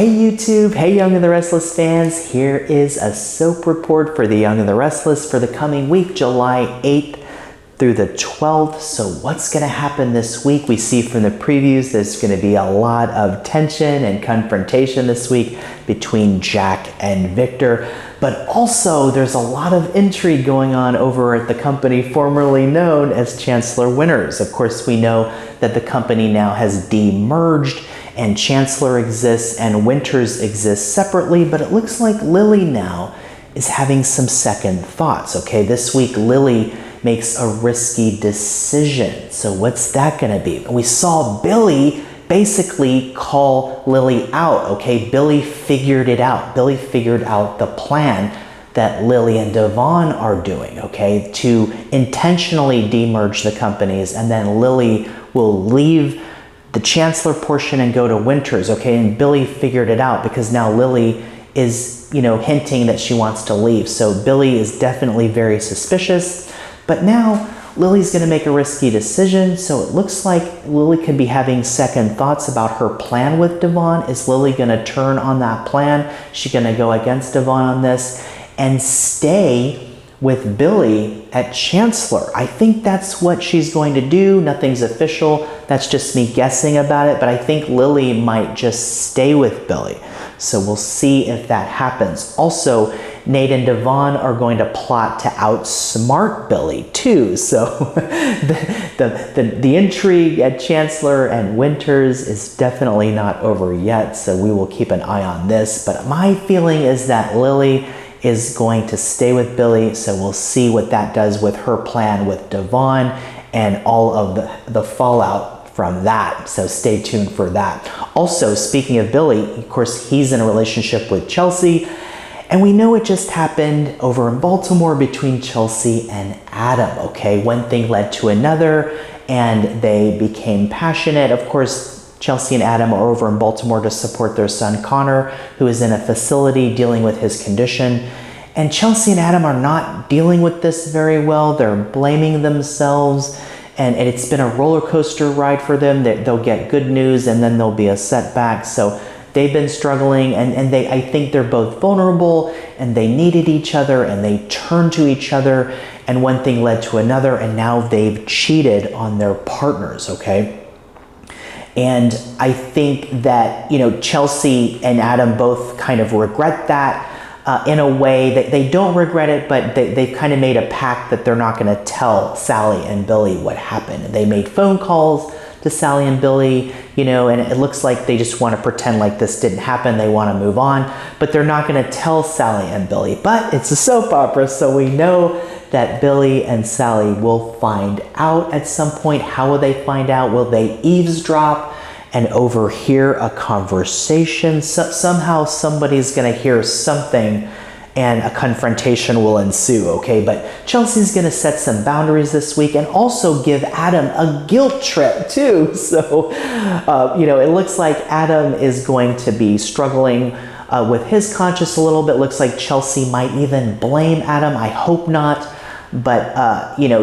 Hey YouTube, hey Young and the Restless fans, here is a soap report for the Young and the Restless for the coming week, July 8th through the 12th. So what's going to happen this week? We see from the previews there's going to be a lot of tension and confrontation this week between Jack and Victor, but also there's a lot of intrigue going on over at the company formerly known as Chancellor Winters. Of course, we know that the company now has de-merged and Chancellor exists and Winters exists separately, but it looks like Lily now is having some second thoughts. Okay, this week Lily makes a risky decision. So what's that gonna be? We saw Billy basically call Lily out, okay? Billy figured it out. Billy figured out the plan that Lily and Devon are doing, okay? To intentionally demerge the companies, and then Lily will leave the Chancellor portion and go to Winters, okay? And Billy figured it out because now Lily is, hinting that she wants to leave. So Billy is definitely very suspicious, but now Lily's gonna make a risky decision. So it looks like Lily could be having second thoughts about her plan with Devon. Is Lily gonna turn on that plan? Is she gonna go against Devon on this and stay with Billy at Chancellor? I think that's what she's going to do. Nothing's official. That's just me guessing about it, but I think Lily might just stay with Billy. So we'll see if that happens. Also, Nate and Devon are going to plot to outsmart Billy too. So the intrigue at Chancellor and Winters is definitely not over yet. So we will keep an eye on this. But my feeling is that Lily is going to stay with Billy, so we'll see what that does with her plan with Devon and all of the fallout from that. So stay tuned for that. Also, speaking of Billy, of course, he's in a relationship with Chelsea, and we know it just happened over in Baltimore between Chelsea and Adam, okay? One thing led to another, and they became passionate. Of course, Chelsea and Adam are over in Baltimore to support their son Connor, who is in a facility dealing with his condition. And Chelsea and Adam are not dealing with this very well. They're blaming themselves, and it's been a roller coaster ride for them. They'll get good news and then there'll be a setback. So they've been struggling, and I think they're both vulnerable, and they needed each other, and they turned to each other, and one thing led to another, and now they've cheated on their partners, okay? And I think that, Chelsea and Adam both kind of regret that in a way that they don't regret it, but they've kind of made a pact that they're not going to tell Sally and Billy what happened. And they made phone calls to Sally and Billy, and it looks like they just want to pretend like this didn't happen. They want to move on, but they're not going to tell Sally and Billy. But it's a soap opera, so we know that Billy and Sally will find out at some point. How will they find out? Will they eavesdrop and overhear a conversation? Somehow somebody's gonna hear something and a confrontation will ensue, okay? But Chelsea's gonna set some boundaries this week and also give Adam a guilt trip too. So, it looks like Adam is going to be struggling with his conscience a little bit. Looks like Chelsea might even blame Adam. I hope not. But,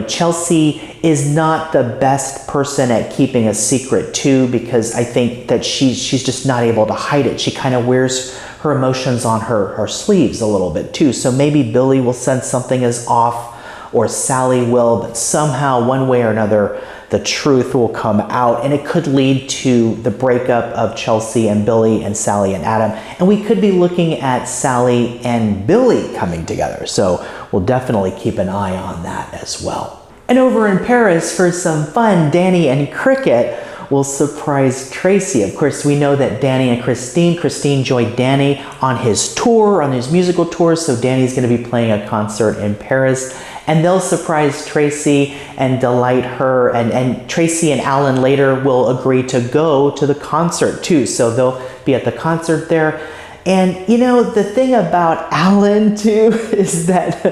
Chelsea is not the best person at keeping a secret too, because I think that she's just not able to hide it. She kind of wears her emotions on her sleeves a little bit too. So maybe Billy will sense something is off, or Sally will, but somehow one way or another, the truth will come out, and it could lead to the breakup of Chelsea and Billy and Sally and Adam. And we could be looking at Sally and Billy coming together. So we'll definitely keep an eye on that as well. And over in Paris, for some fun, Danny and Cricket will surprise Traci. Of course, we know that Danny and Christine joined Danny on his tour, on his musical tour. So Danny's gonna be playing a concert in Paris, and they'll surprise Traci and delight her. And Traci and Alan later will agree to go to the concert too. So they'll be at the concert there. And the thing about Alan too is that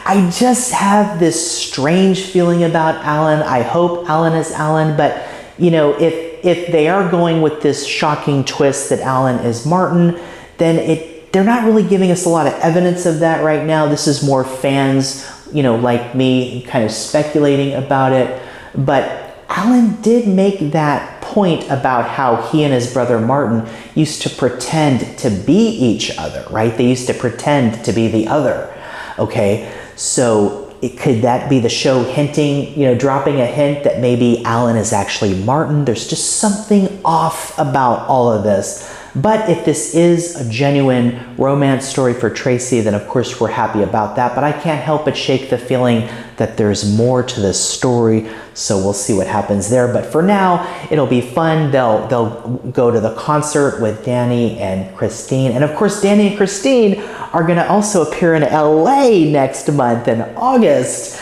I just have this strange feeling about Alan. I hope Alan is Alan, but if they are going with this shocking twist that Alan is Martin, then they're not really giving us a lot of evidence of that right now. This is more fans, like me, kind of speculating about it. But Alan did make that point about how he and his brother Martin used to pretend to be each other, right? They used to pretend to be the other, okay? So could that be the show hinting, dropping a hint that maybe Alan is actually Martin? There's just something off about all of this. But if this is a genuine romance story for Traci, then of course we're happy about that. But I can't help but shake the feeling that there's more to this story. So we'll see what happens there. But for now, it'll be fun. They'll go to the concert with Danny and Christine. And of course, Danny and Christine are going to also appear in LA next month in August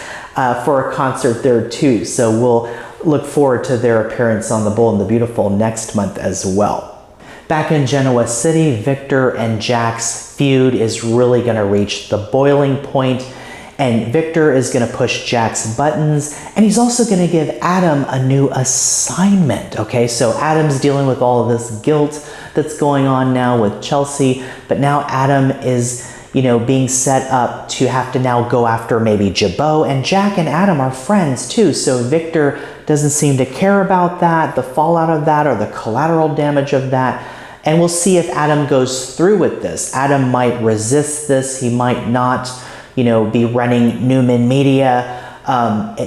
for a concert there too. So we'll look forward to their appearance on The Bold and the Beautiful next month as well. Back in Genoa City, Victor and Jack's feud is really going to reach the boiling point, and Victor is going to push Jack's buttons, and he's also going to give Adam a new assignment, okay? So Adam's dealing with all of this guilt that's going on now with Chelsea, but now Adam is, being set up to have to now go after maybe Jabot, and Jack and Adam are friends too, so Victor doesn't seem to care about that, the fallout of that, or the collateral damage of that. And we'll see if Adam goes through with this. Adam might resist this. He might not, be running Newman Media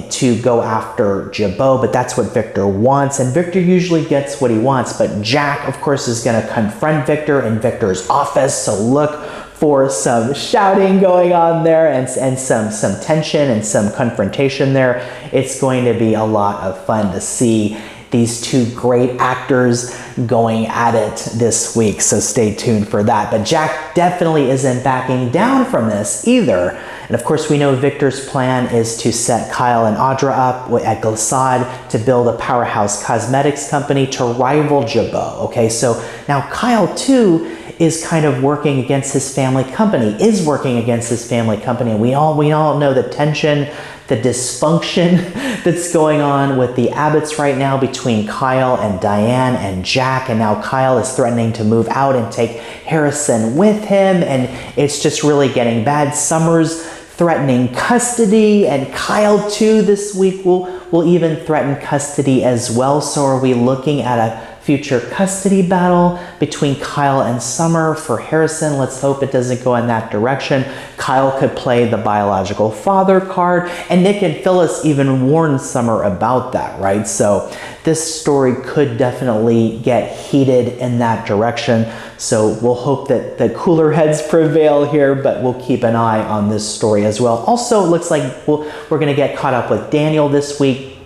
to go after Jabot, but that's what Victor wants. And Victor usually gets what he wants. But Jack, of course, is going to confront Victor in Victor's office. So look for some shouting going on there and some tension and some confrontation there. It's going to be a lot of fun to see these two great actors going at it this week, so stay tuned for that. But Jack definitely isn't backing down from this either. And of course, we know Victor's plan is to set Kyle and Audra up at Glissade to build a powerhouse cosmetics company to rival Jabot, okay? So now Kyle, too, is kind of working against his family company, and we all know the tension, the dysfunction that's going on with the Abbotts right now between Kyle and Diane and Jack, and now Kyle is threatening to move out and take Harrison with him, and it's just really getting bad. Summer's threatening custody, and Kyle too this week will even threaten custody as well. So are we looking at a future custody battle between Kyle and Summer for Harrison? Let's hope it doesn't go in that direction. Kyle could play the biological father card, and Nick and Phyllis even warned Summer about that, right? So this story could definitely get heated in that direction. So we'll hope that the cooler heads prevail here, but we'll keep an eye on this story as well. Also, it looks like we're going to get caught up with Daniel this week,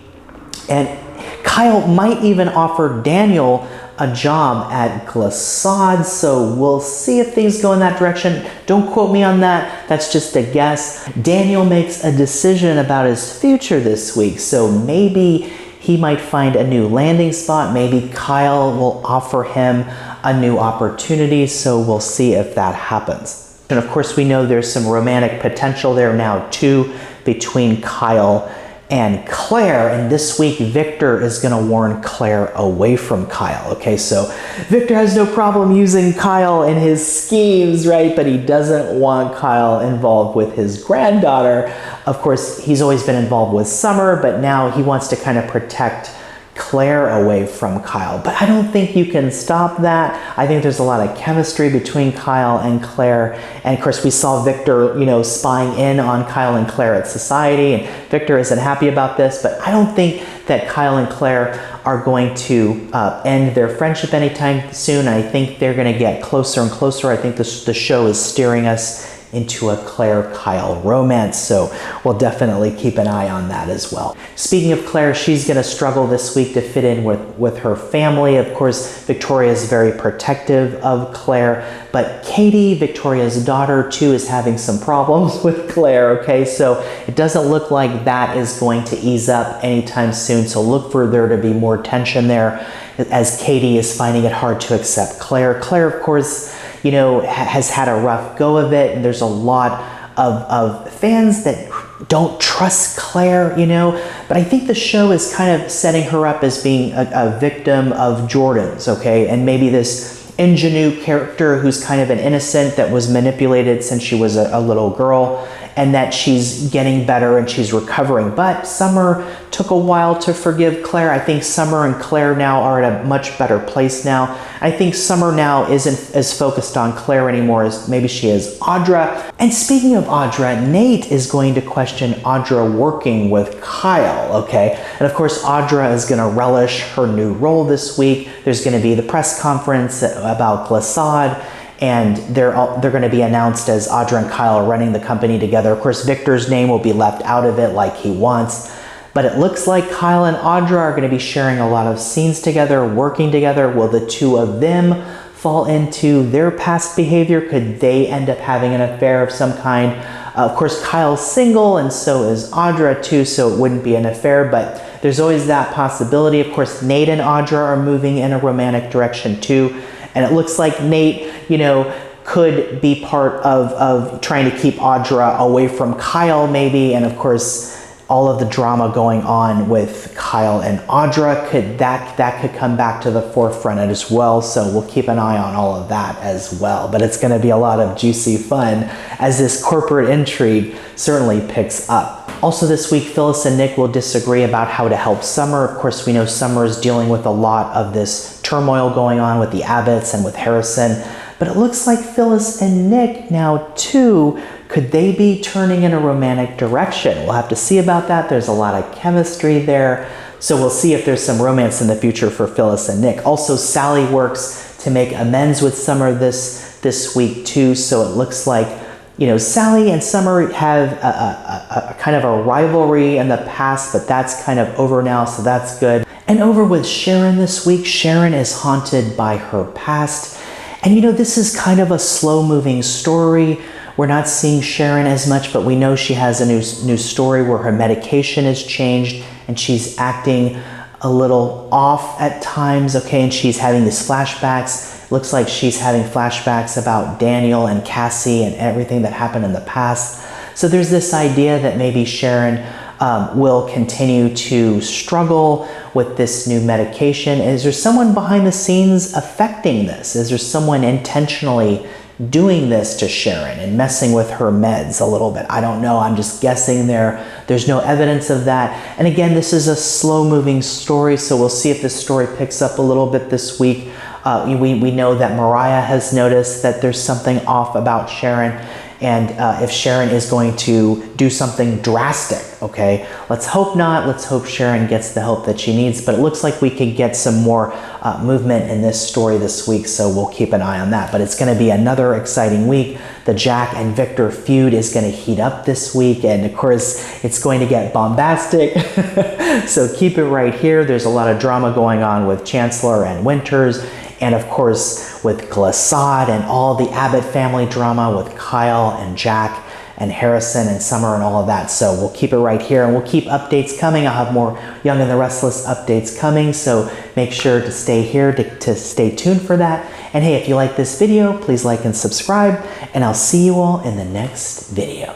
and Kyle might even offer Daniel a job at Glissade, so we'll see if things go in that direction. Don't quote me on that, that's just a guess. Daniel makes a decision about his future this week, so maybe he might find a new landing spot. Maybe Kyle will offer him a new opportunity, so we'll see if that happens. And of course, we know there's some romantic potential there now too between Kyle and Claire, and this week Victor is going to warn Claire away from Kyle, okay? So Victor has no problem using Kyle in his schemes, right? But he doesn't want Kyle involved with his granddaughter. Of course, he's always been involved with Summer, but now he wants to kind of protect Claire away from Kyle. But I don't think you can stop that. I think there's a lot of chemistry between Kyle and Claire. And of course, we saw Victor, spying in on Kyle and Claire at Society, and Victor isn't happy about this, but I don't think that Kyle and Claire are going to end their friendship anytime soon. I think they're going to get closer and closer. I think the show is steering us into a Claire-Kyle romance, so we'll definitely keep an eye on that as well. Speaking of Claire, she's going to struggle this week to fit in with her family. Of course, Victoria is very protective of Claire, but Katie, Victoria's daughter, too, is having some problems with Claire, okay? So it doesn't look like that is going to ease up anytime soon, so look for there to be more tension there as Katie is finding it hard to accept Claire. Claire, of course, has had a rough go of it, and there's a lot of fans that don't trust Claire, but I think the show is kind of setting her up as being a victim of Jordan's, okay? And maybe this ingenue character who's kind of an innocent that was manipulated since she was a little girl, and that she's getting better and she's recovering. But Summer took a while to forgive Claire. I think Summer and Claire now are at a much better place now. I think Summer now isn't as focused on Claire anymore as maybe she is Audra. And speaking of Audra, Nate is going to question Audra working with Kyle, okay? And of course, Audra is going to relish her new role this week. There's going to be the press conference about Glissade, and they're going to be announced as Audra and Kyle are running the company together. Of course, Victor's name will be left out of it like he wants, but it looks like Kyle and Audra are going to be sharing a lot of scenes together, working together. Will the two of them fall into their past behavior? Could they end up having an affair of some kind? Of course, Kyle's single, and so is Audra too, so it wouldn't be an affair, but there's always that possibility. Of course, Nate and Audra are moving in a romantic direction too, and it looks like Nate, you know, could be part of trying to keep Audra away from Kyle maybe, and of course, all of the drama going on with Kyle and Audra, that could come back to the forefront as well. So we'll keep an eye on all of that as well. But it's going to be a lot of juicy fun as this corporate intrigue certainly picks up. Also this week, Phyllis and Nick will disagree about how to help Summer. Of course, we know Summer is dealing with a lot of this turmoil going on with the Abbotts and with Harrison. But it looks like Phyllis and Nick now too, could they be turning in a romantic direction? We'll have to see about that. There's a lot of chemistry there. So we'll see if there's some romance in the future for Phyllis and Nick. Also, Sally works to make amends with Summer this week too. So it looks like, you know, Sally and Summer have a kind of a rivalry in the past, but that's kind of over now, so that's good. And over with Sharon this week. Sharon is haunted by her past. And you know, this is kind of a slow-moving story. We're not seeing Sharon as much, but we know she has a new story where her medication has changed and she's acting a little off at times, okay? And she's having these flashbacks. Looks like she's having flashbacks about Daniel and Cassie and everything that happened in the past. So there's this idea that maybe Sharon will continue to struggle with this new medication. Is there someone behind the scenes affecting this? Is there someone intentionally doing this to Sharon and messing with her meds a little bit? I don't know. I'm just guessing there. There's no evidence of that. And again, this is a slow-moving story, so we'll see if this story picks up a little bit this week. We know that Mariah has noticed that there's something off about Sharon, and if Sharon is going to do something drastic, okay? Let's hope not. Let's hope Sharon gets the help that she needs, but it looks like we could get some more movement in this story this week, so we'll keep an eye on that. But it's going to be another exciting week. The Jack and Victor feud is going to heat up this week, and of course, it's going to get bombastic. So keep it right here. There's a lot of drama going on with Chancellor and Winters, and of course, with Glissade and all the Abbott family drama with Kyle and Jack and Harrison and Summer and all of that. So we'll keep it right here, and we'll keep updates coming. I'll have more Young and the Restless updates coming, so make sure to stay here to stay tuned for that. And hey, if you like this video, please like and subscribe, and I'll see you all in the next video.